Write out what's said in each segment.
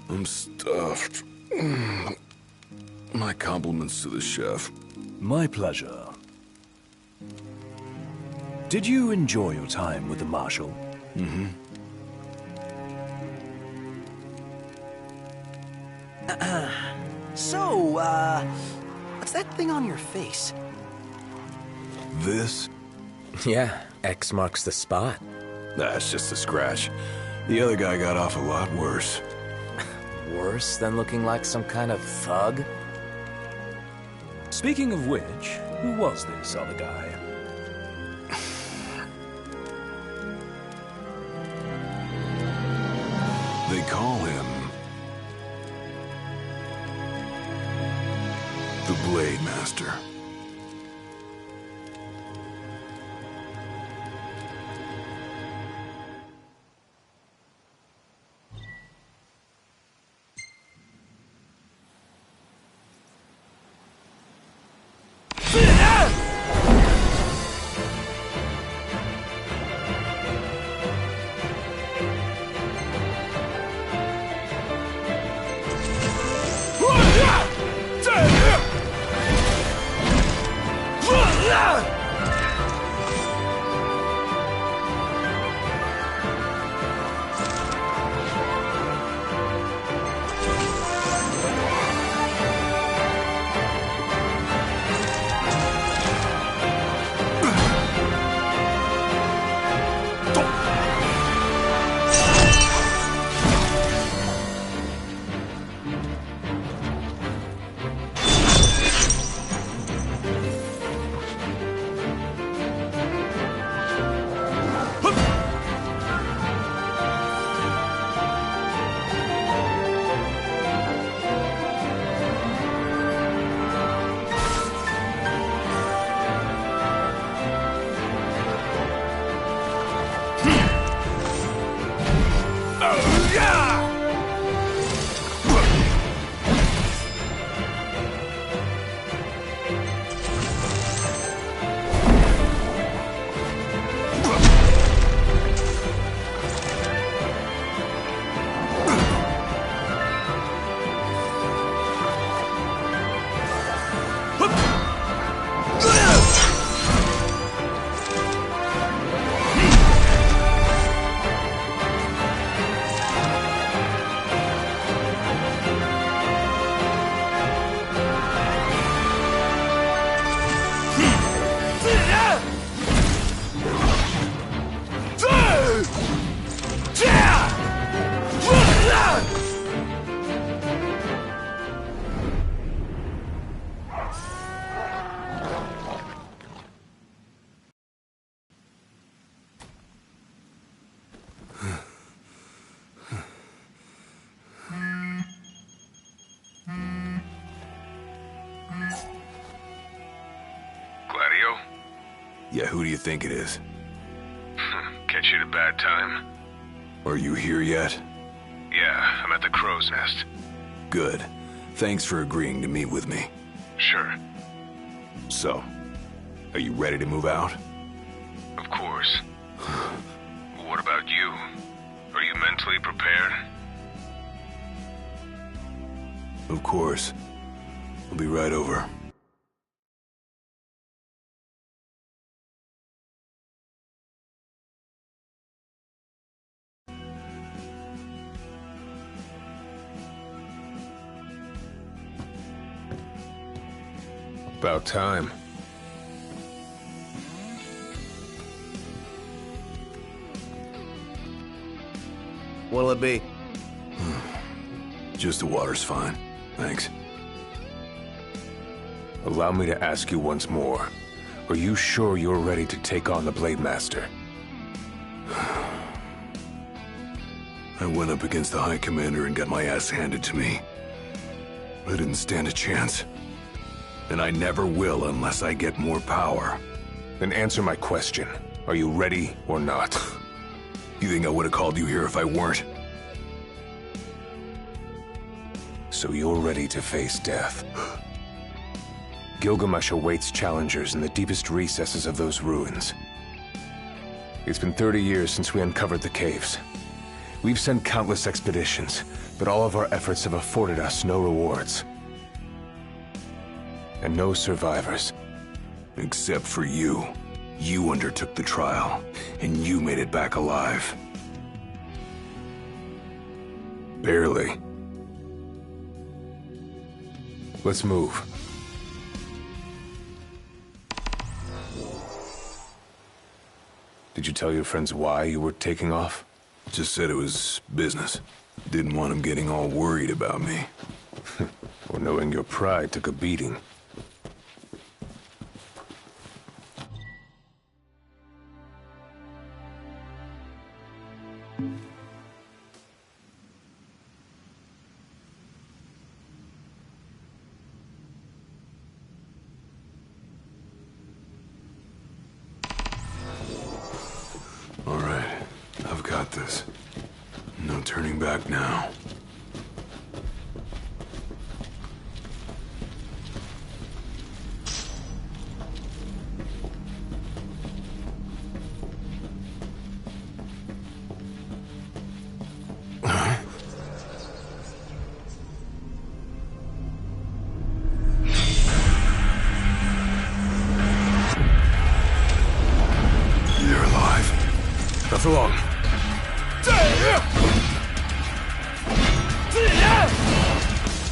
I'm stuffed. My compliments to the chef. My pleasure. Did you enjoy your time with the Marshal? Mm-hmm. What's that thing on your face? This? Yeah, X marks the spot. That's just a scratch. The other guy got off a lot worse. Worse than looking like some kind of thug? Speaking of which, who was this other guy? They call him... the Blade Master. Gladio? Yeah, who do you think it is? Catch you at a bad time? Are you here yet? Yeah, I'm at the Crow's Nest. Good. Thanks for agreeing to meet with me. Sure. So, are you ready to move out? Of course. What about you? Are you mentally prepared? Of course. I'll be right over. About time. What'll it be? Just the water's fine. Thanks. Allow me to ask you once more. Are you sure you're ready to take on the Blade Master? I went up against the High Commander and got my ass handed to me. I didn't stand a chance. And I never will unless I get more power. Then answer my question. Are you ready or not? You think I would have called you here if I weren't? So you're ready to face death. Gilgamesh awaits challengers in the deepest recesses of those ruins. It's been 30 years since we uncovered the caves. We've sent countless expeditions, But all of our efforts have afforded us no rewards. And no survivors. Except for you. You undertook the trial, and you made it back alive. Barely. Let's move. Did you tell your friends why you were taking off? Just said it was business. Didn't want them getting all worried about me. Or knowing your pride took a beating. All right, I've got this. No turning back now. They're alive. Not for long.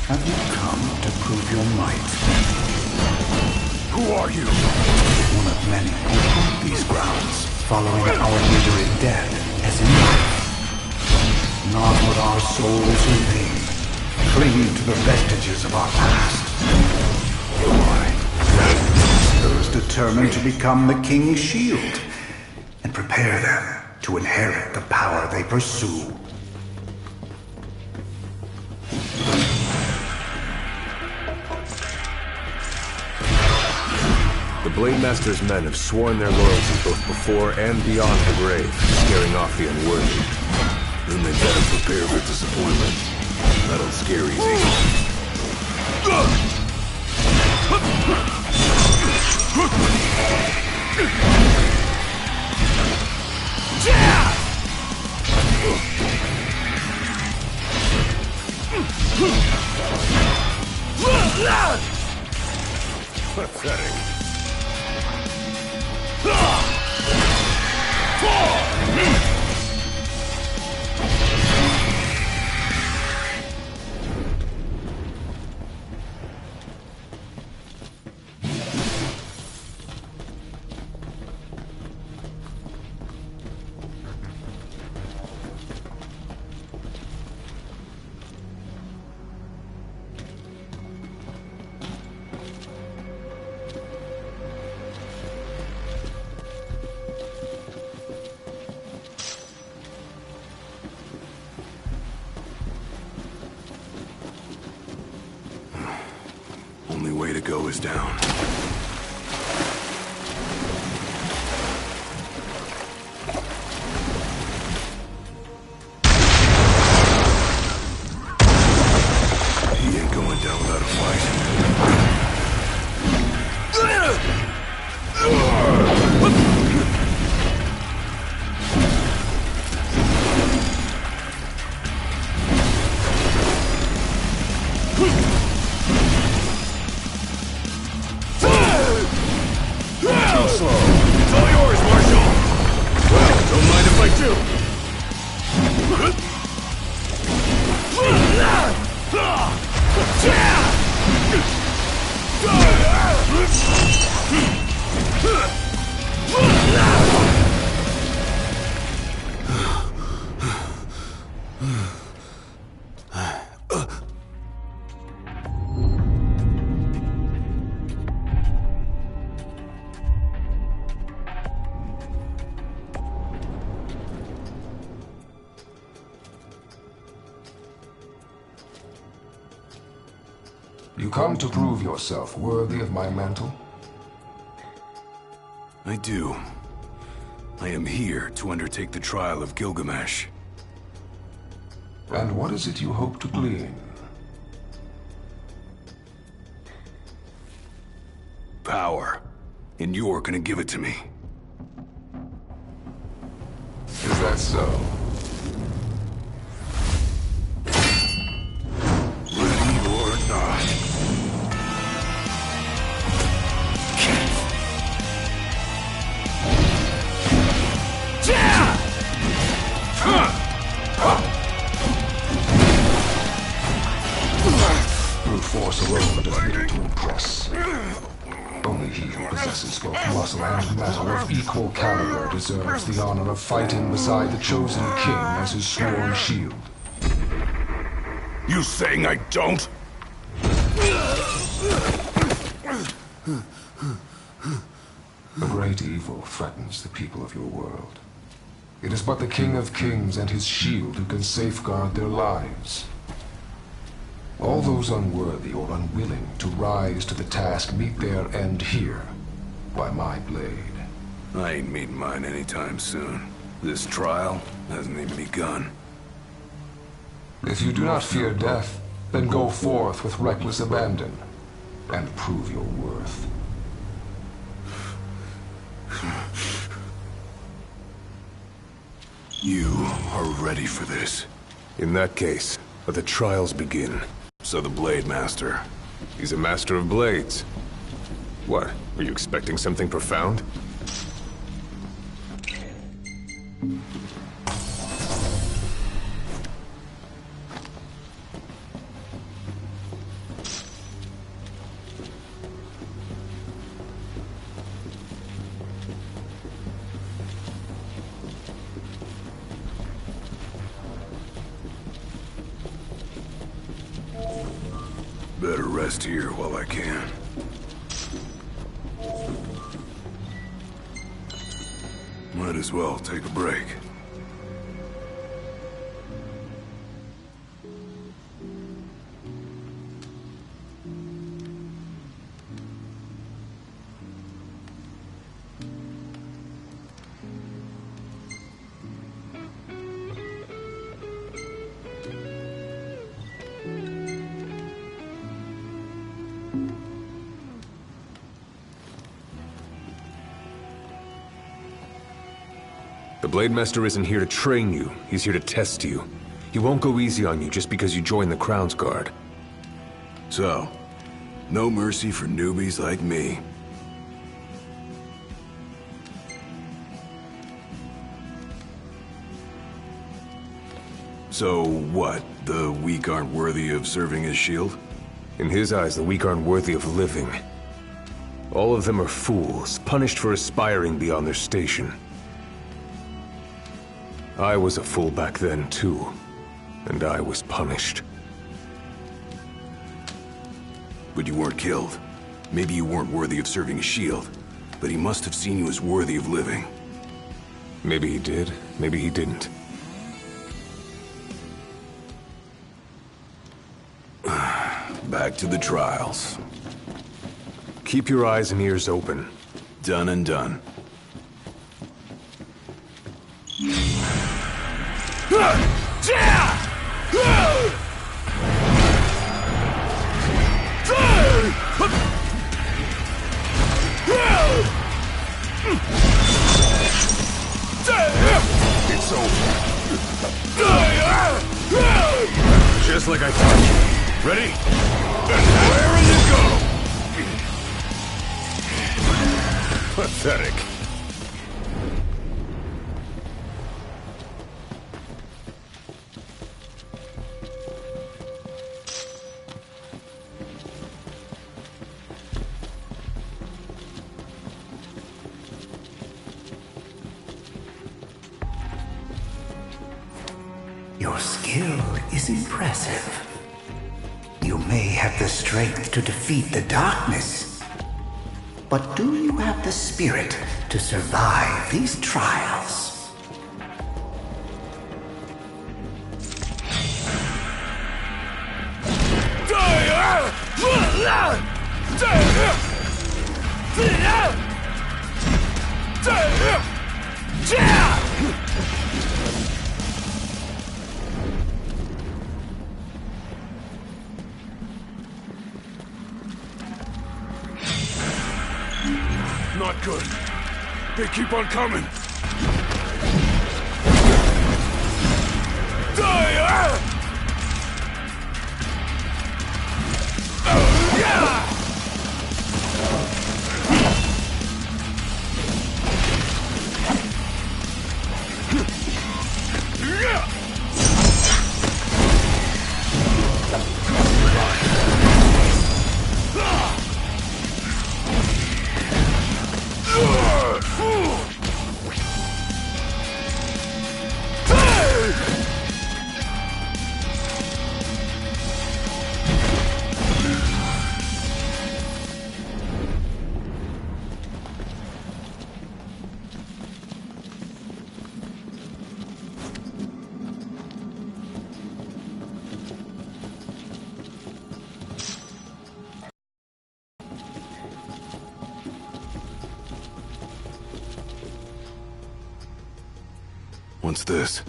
Have you come to prove your might? Who are you? One of many who haunt these grounds, following our leader in death as in life. Not with our souls in vain, clinging to the vestiges of our past. Why? Those determined to become the King's shield, and prepare them to inherit the power they pursue. The Blade Master's men have sworn their loyalty both before and beyond the grave, scaring off the unworthy. Then they better prepare for disappointment. That'll scare easy. Pathetic. Only way to go is down. He ain't going down without a fight. It's all yours, Marshal! Well, don't mind if I do. You come to prove yourself worthy of my mantle? I do. I am here to undertake the trial of Gilgamesh. And what is it you hope to glean? Power. And you're gonna give it to me. Is that so? force alone does little to impress. Only he who possesses both muscle and metal of equal caliber deserves the honor of fighting beside the chosen king as his sworn shield. You saying I don't? A great evil threatens the people of your world. It is but the King of Kings and his shield who can safeguard their lives. All those unworthy or unwilling to rise to the task meet their end here, by my blade. I ain't meeting mine anytime soon. This trial hasn't even begun. If you do not fear death, then go forth with reckless abandon, and prove your worth. You are ready for this. In that case, let the trials begin. So the Blade Master. He's a master of blades. What? Were you expecting something profound? Better rest here while I can. Might as well take a break. The Blade Master isn't here to train you, he's here to test you. He won't go easy on you just because you join the Crown's Guard. So, no mercy for newbies like me. So what? The weak aren't worthy of serving as shield? In his eyes, the weak aren't worthy of living. All of them are fools, punished for aspiring beyond their station. I was a fool back then, too. And I was punished. But you weren't killed. Maybe you weren't worthy of serving a shield, but he must have seen you as worthy of living. Maybe he did, maybe he didn't. Back to the trials. Keep your eyes and ears open. Done and done. It's over. Just like I thought. Ready? Where you go? Pathetic. Your skill is impressive. You may have the strength to defeat the darkness, but do you have the spirit to survive these trials? Not good. They keep on coming. What's this?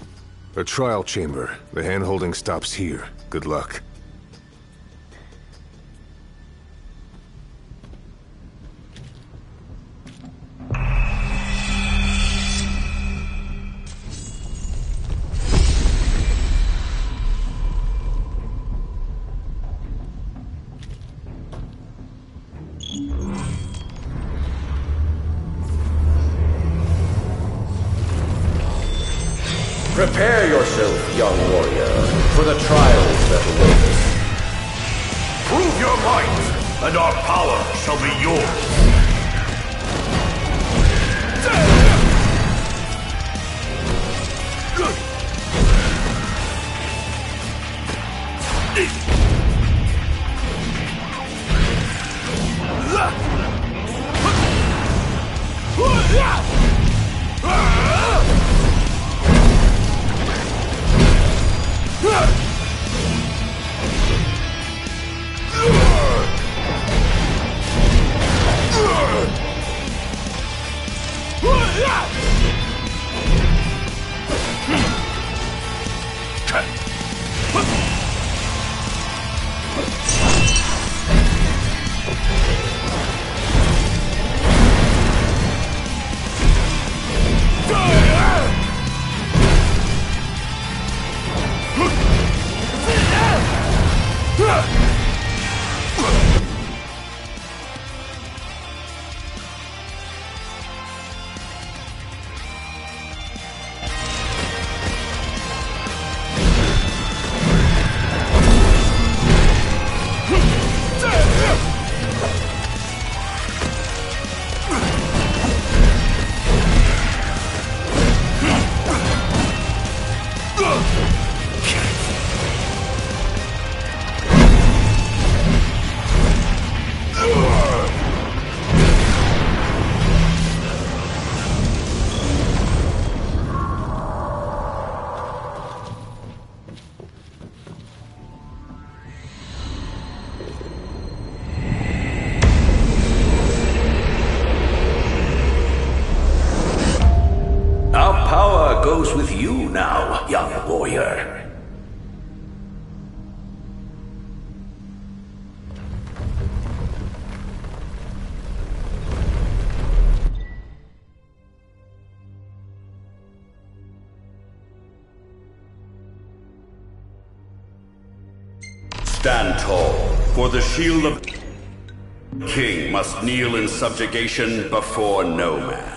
A trial chamber. The hand-holding stops here. Good luck. Prepare yourself, young warrior, for the trials that await us. Prove your might, and our power shall be yours. Goes with you now, young warrior. Stand tall, for the shield of King must kneel in subjugation before no man.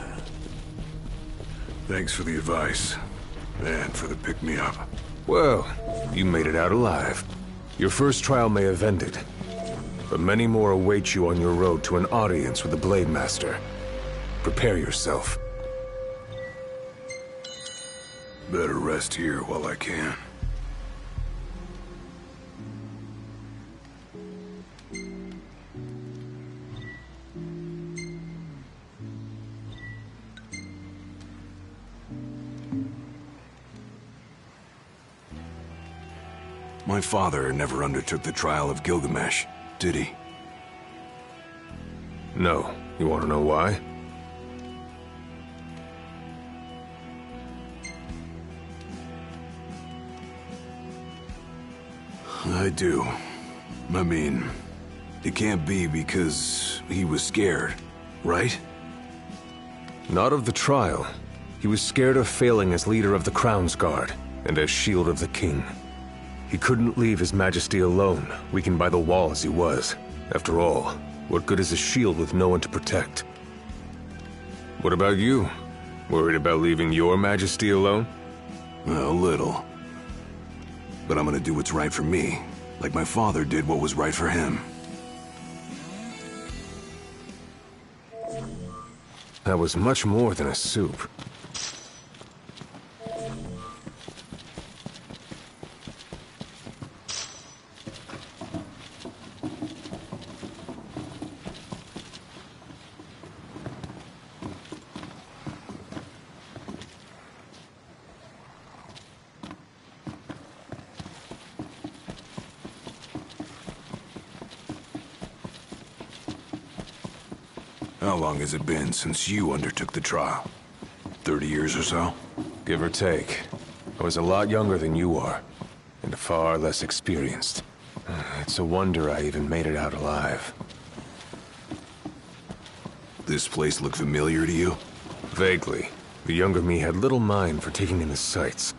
Thanks for the advice, and for the pick-me-up. Well, you made it out alive. Your first trial may have ended, but many more await you on your road to an audience with the Blade Master. Prepare yourself. Better rest here while I can. My father never undertook the trial of Gilgamesh, did he? No. You want to know why? I do. I mean, it can't be because he was scared, right? Not of the trial. He was scared of failing as leader of the Crown's Guard, and as Shield of the King. He couldn't leave His Majesty alone, weakened by the wall as he was. After all, what good is a shield with no one to protect? What about you? Worried about leaving your Majesty alone? A little. But I'm gonna do what's right for me, like my father did what was right for him. That was much more than a soup. How long has it been since you undertook the trial? 30 years or so? Give or take. I was a lot younger than you are, and far less experienced. It's a wonder I even made it out alive. This place look familiar to you? Vaguely. The younger me had little mind for taking in the sights.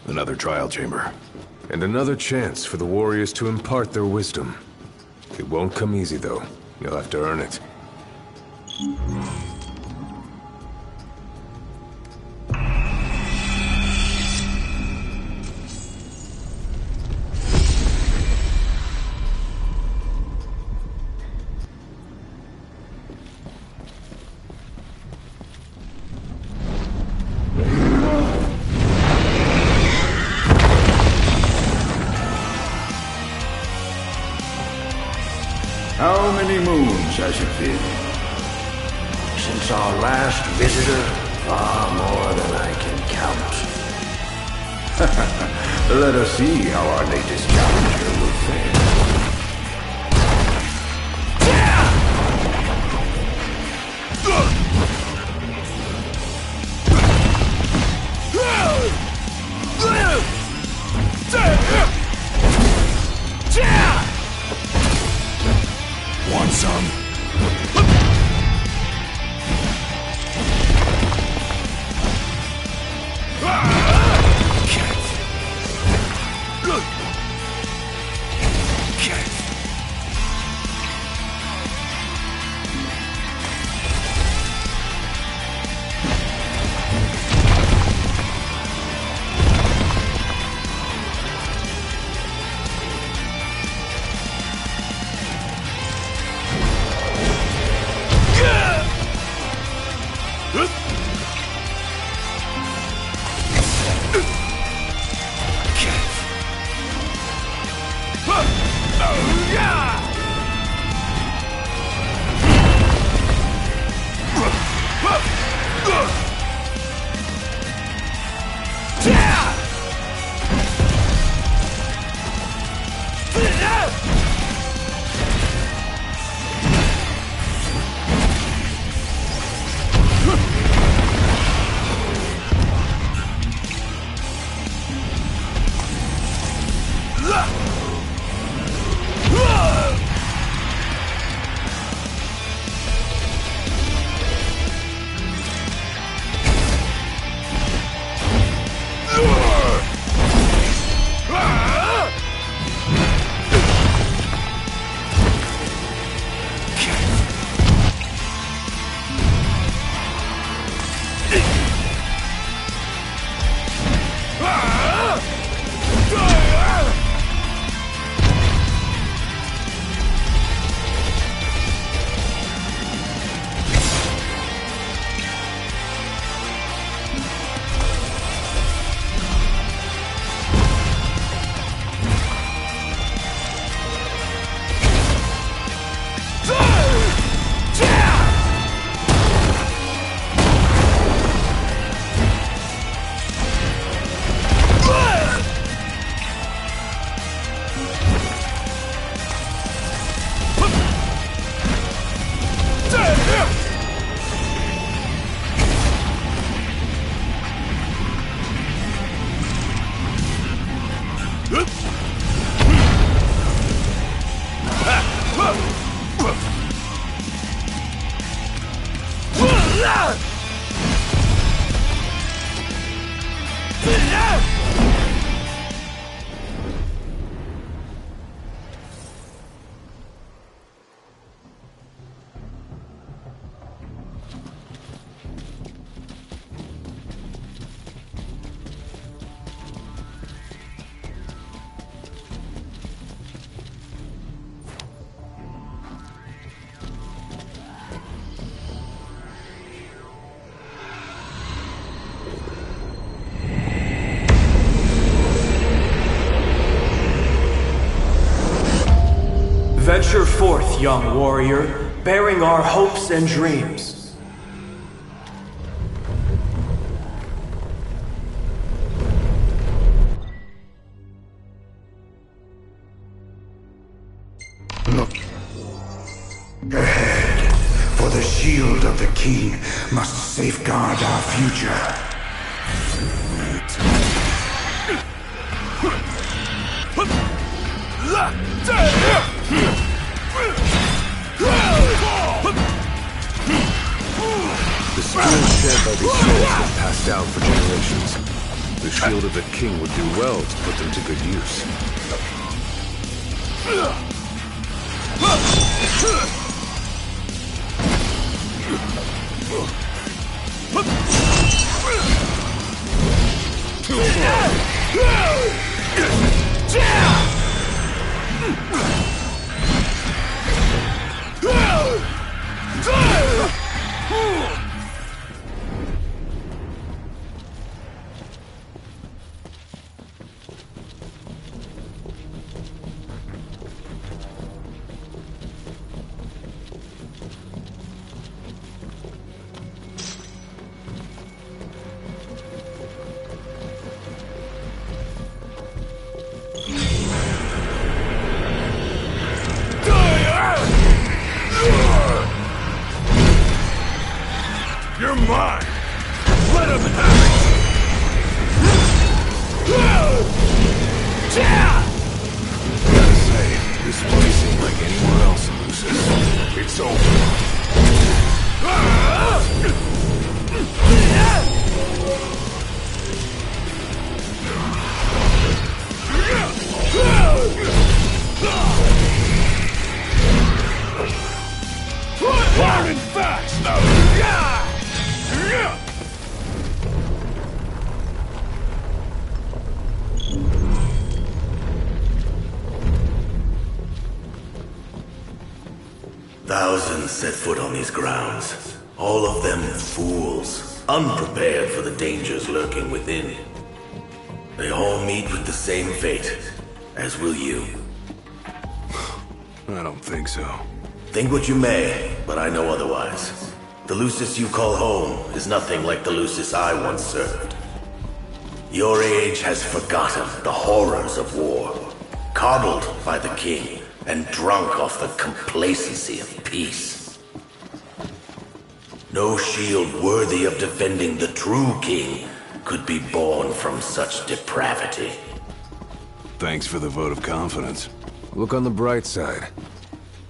Another trial chamber. And another chance for the warriors to impart their wisdom. It won't come easy, though. You'll have to earn it. How many moons has it been? Since our last visitor? Far more than I can count. Let us see how our latest challenger will fare. Want some? Venture forth, young warrior, bearing our hopes and dreams. Look ahead, for the shield of the king must safeguard our future. The spirit shed by these souls have passed down for generations. The shield of the king would do well to put them to good use. You're mine! Let him have it! Gotta say, this place ain't like anywhere else in Lucis. It's over. Hard and fast! Thousands set foot on these grounds. All of them fools, unprepared for the dangers lurking within. They all meet with the same fate, as will you. I don't think so. Think what you may, but I know otherwise. The Lucis you call home is nothing like the Lucis I once served. Your age has forgotten the horrors of war, coddled by the king, and drunk off the complacency of peace. No shield worthy of defending the true king could be born from such depravity. Thanks for the vote of confidence. Look on the bright side.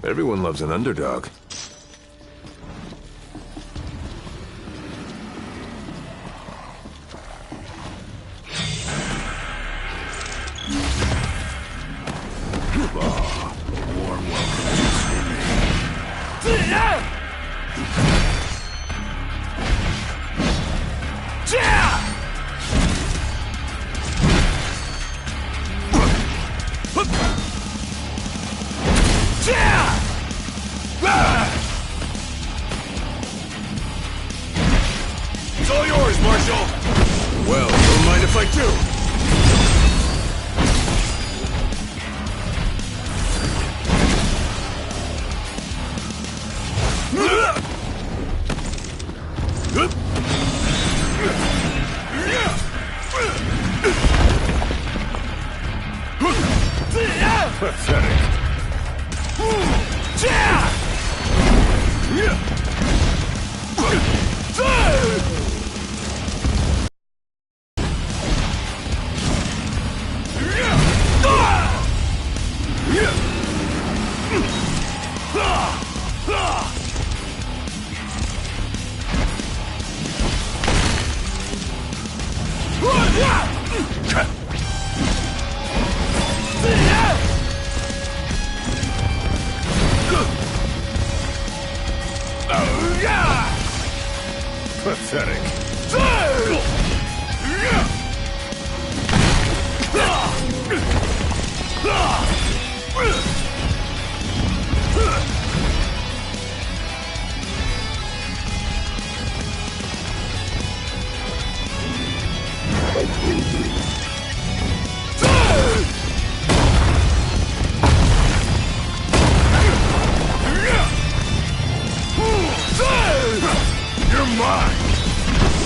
Everyone loves an underdog. Warm welcome just for me. It's all yours, Marshal! Well, don't mind if I do! Pathetic. Pathetic.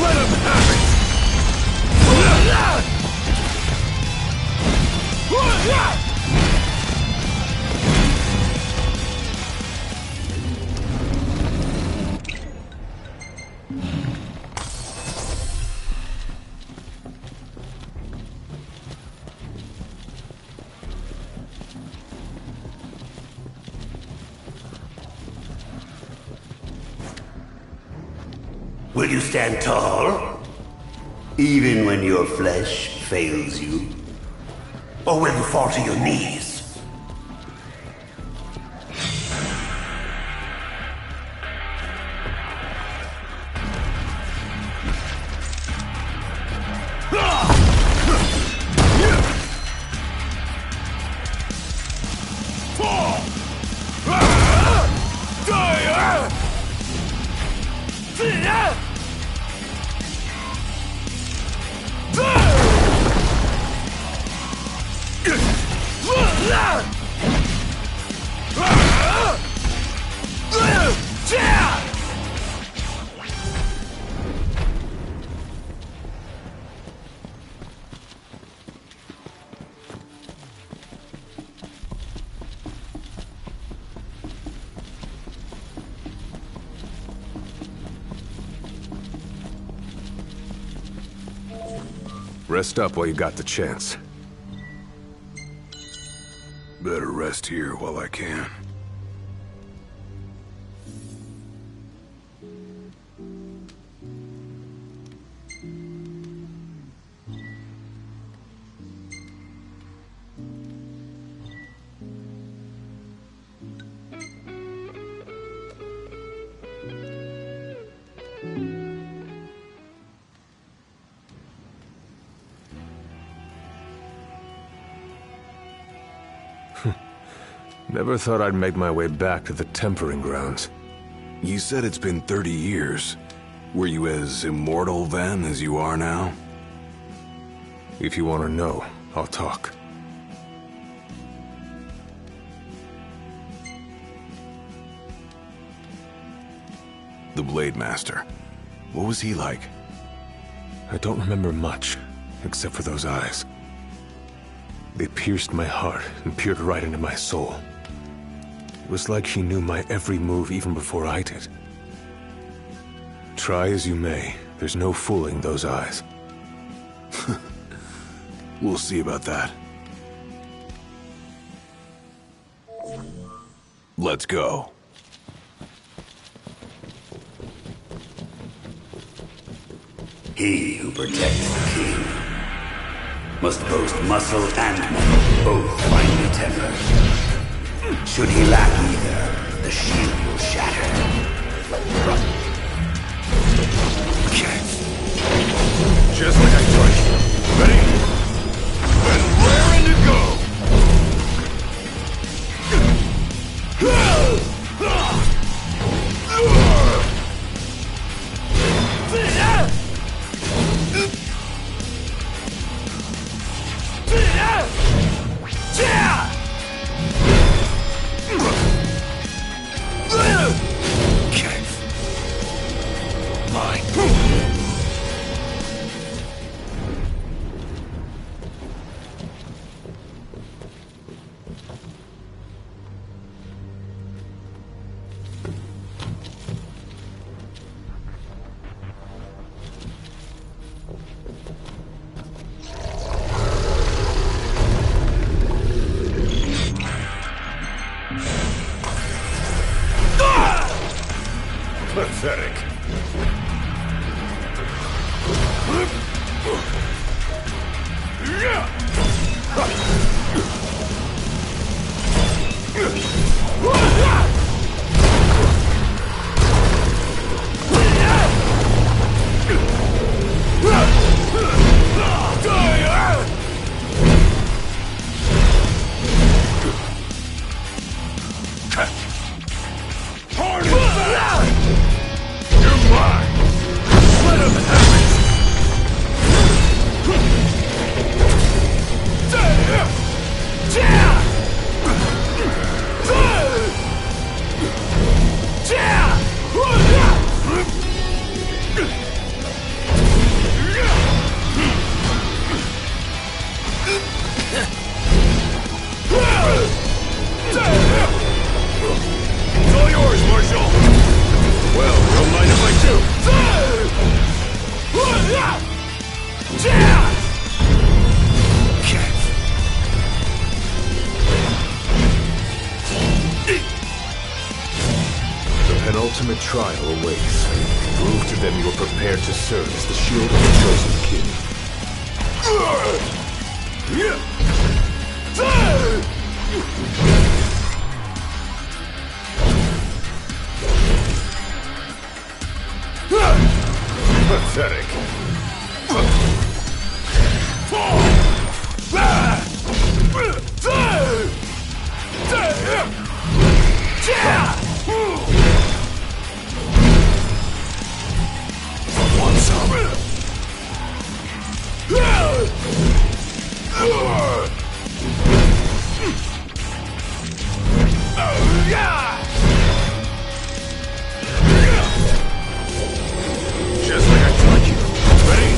Let him have it! Will you stand tall? Even when your flesh fails you? Or will you fall to your knees? Rest up while you got the chance. Better rest here while I can. Never thought I'd make my way back to the tempering grounds. You said it's been 30 years. Were you as immortal then as you are now? If you want to know, I'll talk. The Blade Master. What was he like? I don't remember much, except for those eyes. They pierced my heart and peered right into my soul. It was like she knew my every move even before I did. Try as you may, there's no fooling those eyes. We'll see about that. Let's go. He who protects the king must boast muscle and might, both finely tempered. Should he lack either, the shield will shatter. Just like I told you. Ready? And raring to go! Pathetic. prepared to serve as the shield of the chosen king. Pathetic. Want some? Just like I taught you. Ready?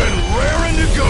And raring to go!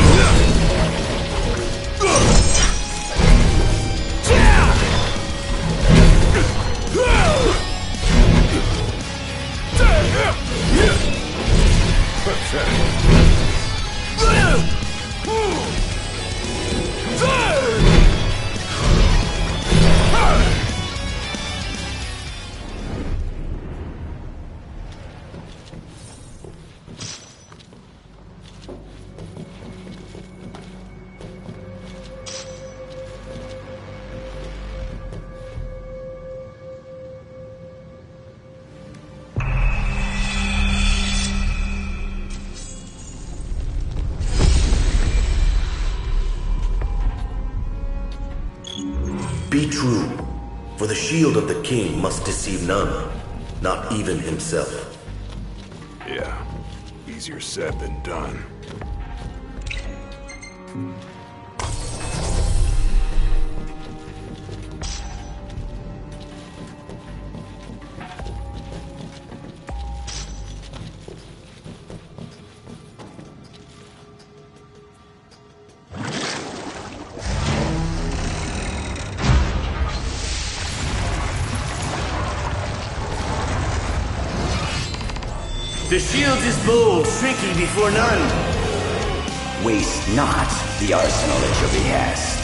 Be true, for the shield of the king must deceive none, not even himself. Yeah, easier said than done. The shield is bold, shrinking before none. Waste not the arsenal at your behest.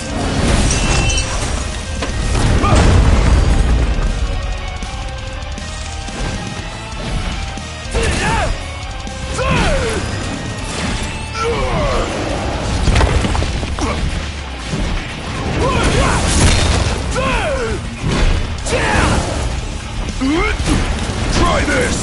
Try this!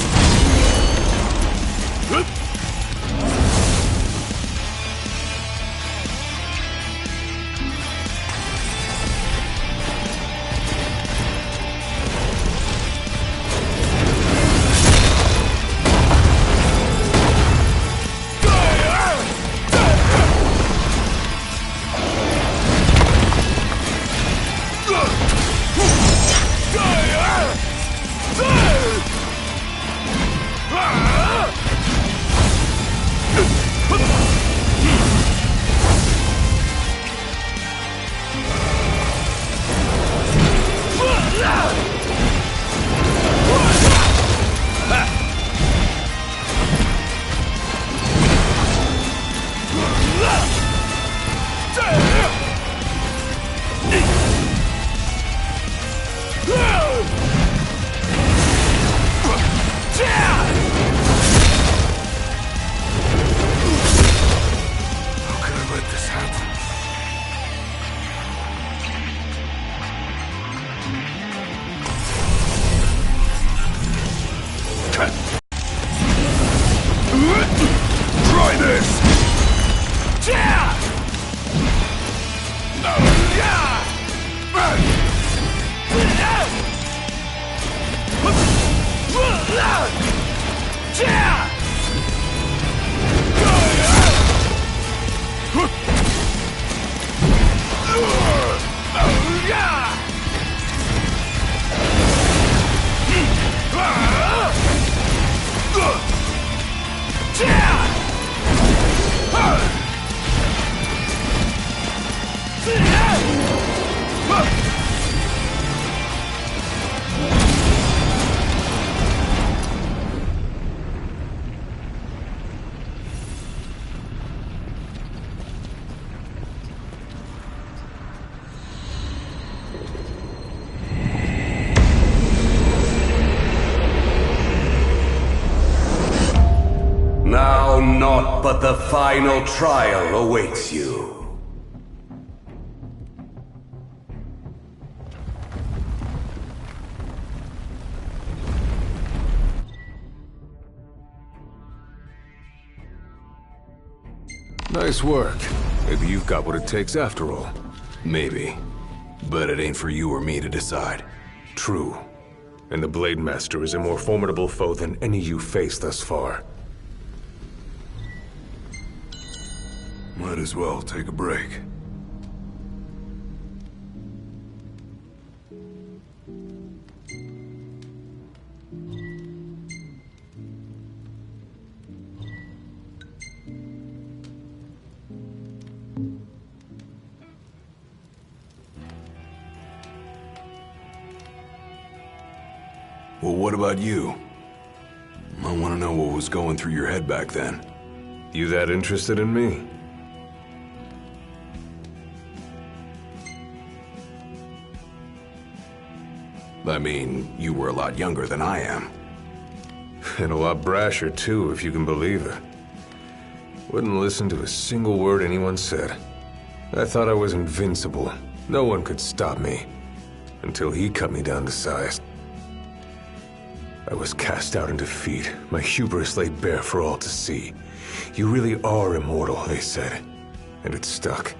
Try this! Now naught but the final trial awaits you. Nice work. Maybe you've got what it takes after all. Maybe. But it ain't for you or me to decide. True. And the Blade Master is a more formidable foe than any you faced thus far. Might as well take a break. Well, what about you? I want to know what was going through your head back then. You that interested in me? I mean, you were a lot younger than I am. And a lot brasher, too, if you can believe it. Wouldn't listen to a single word anyone said. I thought I was invincible. No one could stop me. Until he cut me down to size. I was cast out in defeat, my hubris laid bare for all to see. You really are immortal, they said. And it stuck.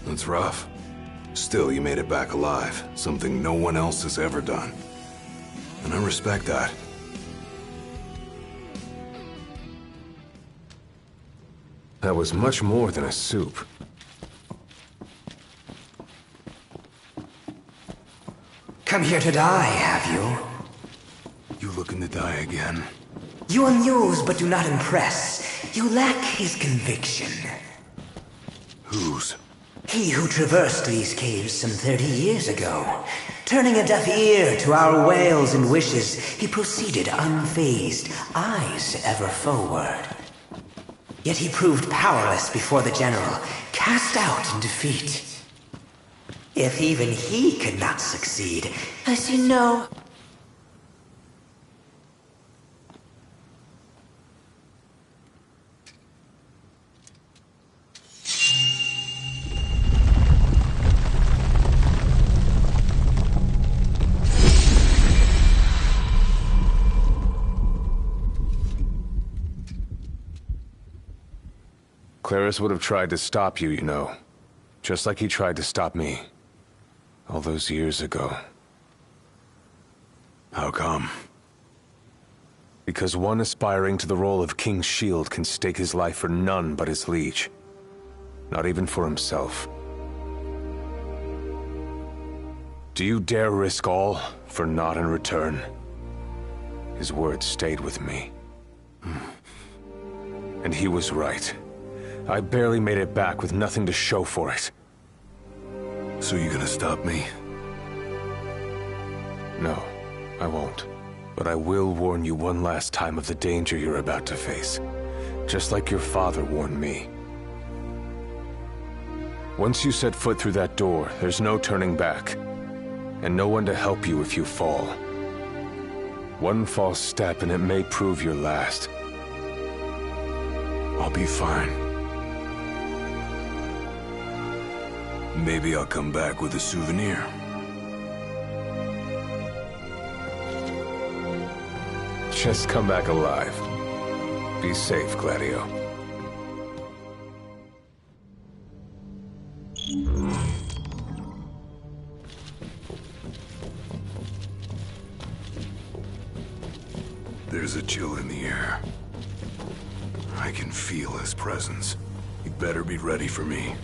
That's rough. Still, you made it back alive, something no one else has ever done. And I respect that. That was much more than a soup. Come here to die, have you? You looking to die again? You amuse but do not impress. You lack his conviction. Whose? He who traversed these caves some 30 years ago. Turning a deaf ear to our wails and wishes, he proceeded unfazed, eyes ever forward. Yet he proved powerless before the general, cast out in defeat. If even he could not succeed, I see no... Claris would have tried to stop you, you know. Just like he tried to stop me. All those years ago. How come? Because one aspiring to the role of King's Shield can stake his life for none but his liege. Not even for himself. Do you dare risk all for naught in return? His words stayed with me. And he was right. I barely made it back with nothing to show for it. So you gonna stop me? No, I won't. But I will warn you one last time of the danger you're about to face. Just like your father warned me. Once you set foot through that door, there's no turning back. And no one to help you if you fall. One false step and it may prove your last. I'll be fine. Maybe I'll come back with a souvenir. Just come back alive. Be safe, Gladio. There's a chill in the air. I can feel his presence. You better be ready for me.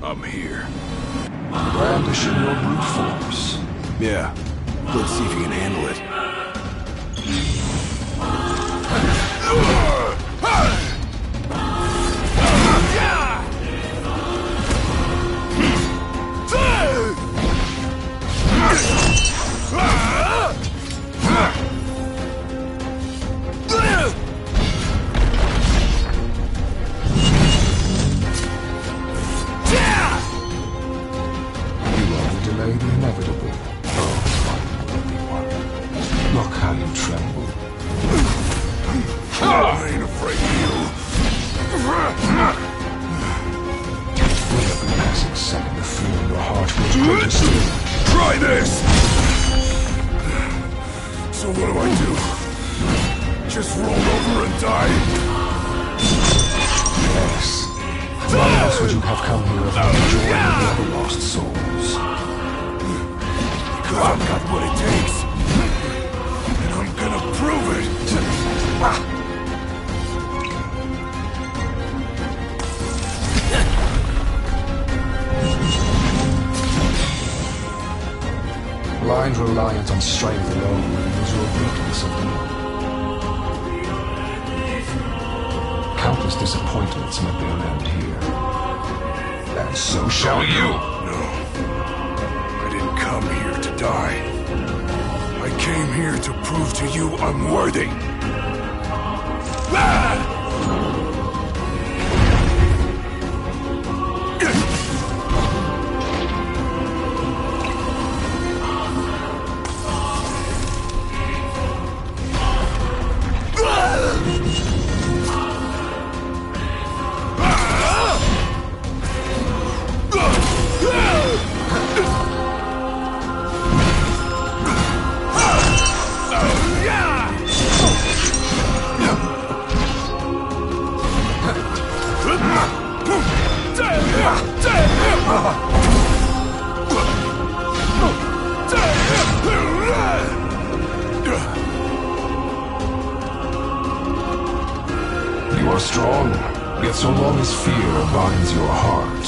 I'm here. Brandishing your brute force. Yeah. Let's see if you can handle it. I ain't afraid of you. With every passing second, the fear in your heart grows greater still. Try this! So what do I do? Just roll over and die? Yes. Why else would you have come here without joining the other lost souls? Because I've got what it takes. And I'm gonna prove it! Blind reliance on strength alone reveals your weakness of will. Countless disappointments met their end here. And so shall you! No. I didn't come here to die. I came here to prove to you I'm worthy. Ah! You are strong, yet so long as fear binds your heart,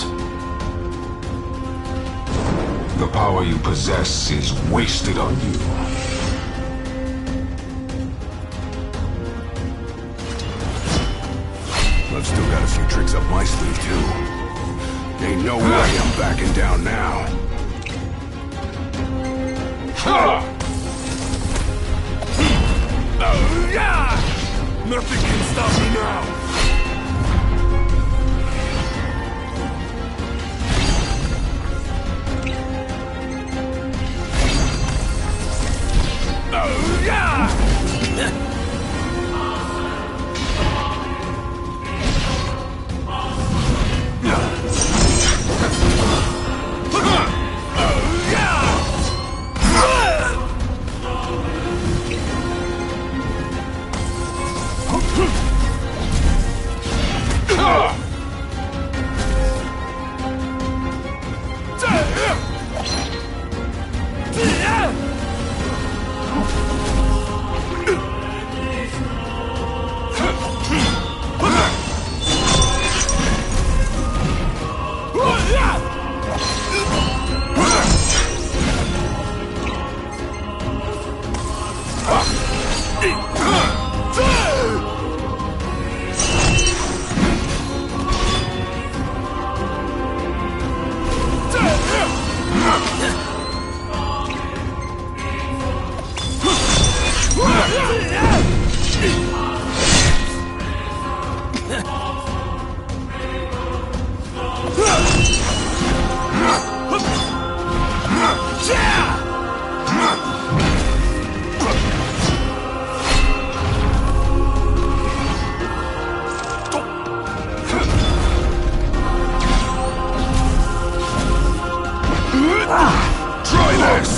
the power you possess is wasted on you. I've still got a few tricks up my sleeve, too. Ain't no way I'm backing down now. Nothing can stop me now! Try this!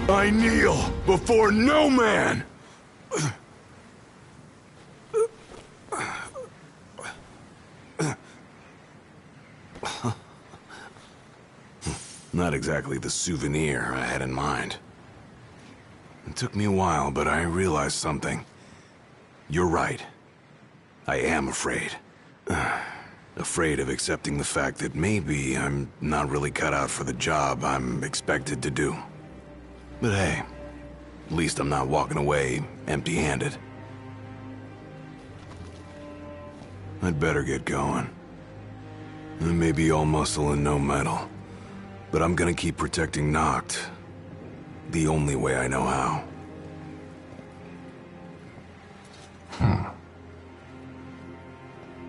I kneel before no man! Not exactly the souvenir I had in mind. It took me a while, but I realized something. You're right. I am afraid. Afraid of accepting the fact that maybe I'm not really cut out for the job I'm expected to do. But hey, at least I'm not walking away empty-handed. I'd better get going. I may be all muscle and no metal, but I'm gonna keep protecting Noct the only way I know how.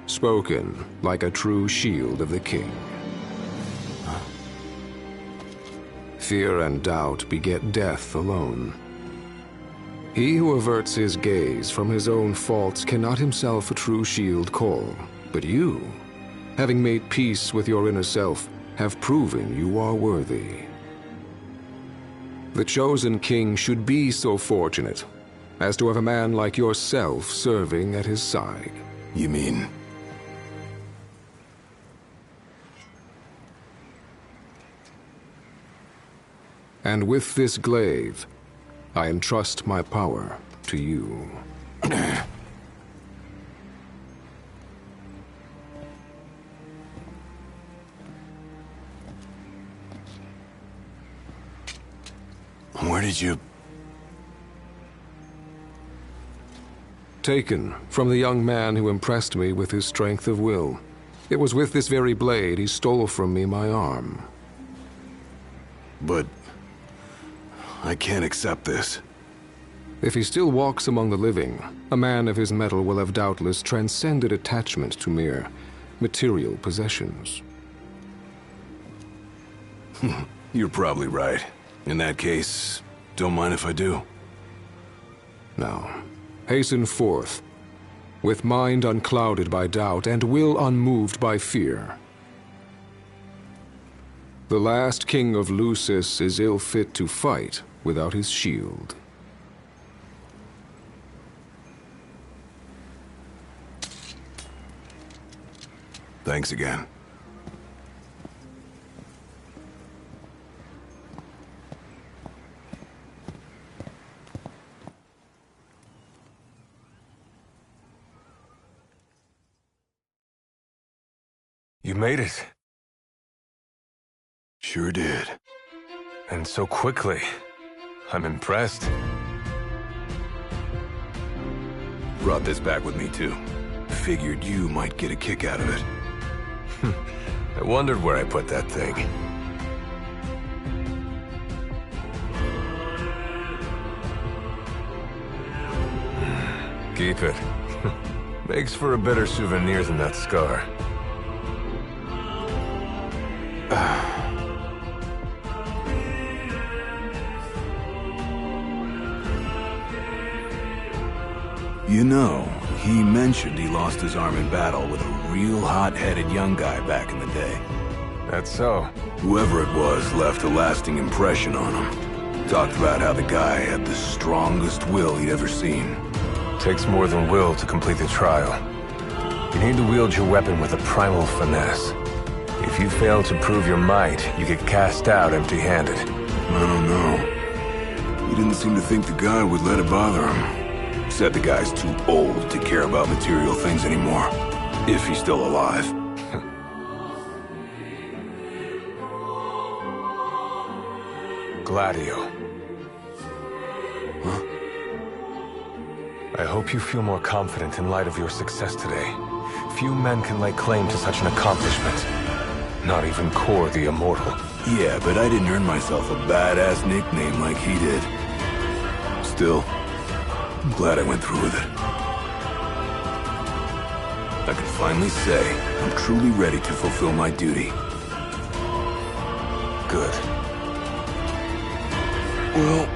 Spoken like a true shield of the king. Fear and doubt beget death alone. He who averts his gaze from his own faults cannot himself a true shield call. But you, having made peace with your inner self, have proven you are worthy. The chosen king should be so fortunate as to have a man like yourself serving at his side. You mean? And with this glaive, I entrust my power to you. Where did you... Taken from the young man who impressed me with his strength of will. It was with this very blade he stole from me my arm. But... I can't accept this. If he still walks among the living, a man of his mettle will have doubtless transcended attachment to mere material possessions. You're probably right. In that case, don't mind if I do. Now, hasten forth, with mind unclouded by doubt and will unmoved by fear. The last king of Lucis is ill fit to fight without his shield. Thanks again. You made it. Sure did. And so quickly. I'm impressed. Brought this back with me too. Figured you might get a kick out of it. I wondered where I put that thing. Keep it. Makes for a better souvenir than that scar. You know, he mentioned he lost his arm in battle with a real hot-headed young guy back in the day. That's so. Whoever it was left a lasting impression on him. Talked about how the guy had the strongest will he'd ever seen. Takes more than will to complete the trial. You need to wield your weapon with a primal finesse. If you fail to prove your might, you get cast out empty-handed. I don't know. He didn't seem to think the guy would let it bother him. Said the guy's too old to care about material things anymore. If he's still alive. Gladio. Huh? I hope you feel more confident in light of your success today. Few men can lay claim to such an accomplishment. Not even Kor the Immortal. Yeah, but I didn't earn myself a badass nickname like he did. Still, I'm glad I went through with it. I can finally say I'm truly ready to fulfill my duty. Good. Well,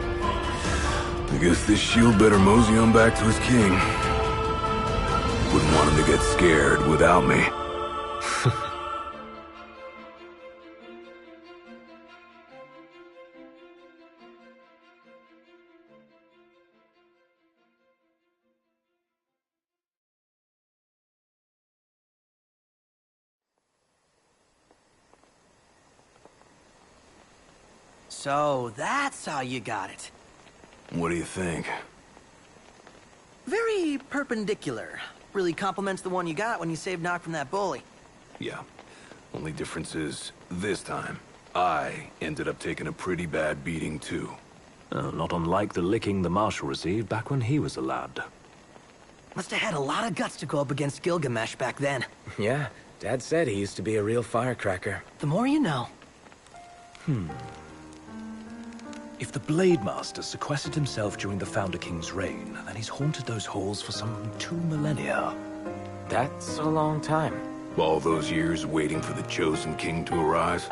I guess this shield better mosey on back to his king. Wouldn't want him to get scared without me. So, that's how you got it. What do you think? Very perpendicular. Really complements the one you got when you saved Noct from that bully. Yeah. Only difference is, this time, I ended up taking a pretty bad beating too. Not unlike the licking the Marshal received back when he was a lad. Must have had a lot of guts to go up against Gilgamesh back then. Yeah, Dad said he used to be a real firecracker. The more you know. If the Blade Master sequestered himself during the Founder King's reign, then he's haunted those halls for some 2 millennia. That's a long time. All those years waiting for the chosen king to arise?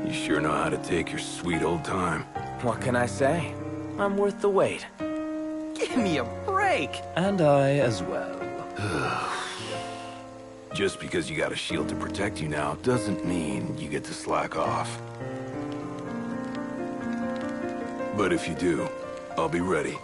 You sure know how to take your sweet old time. What can I say? I'm worth the wait. Give me a break! And I as well. Just because you got a shield to protect you now doesn't mean you get to slack off. But if you do, I'll be ready.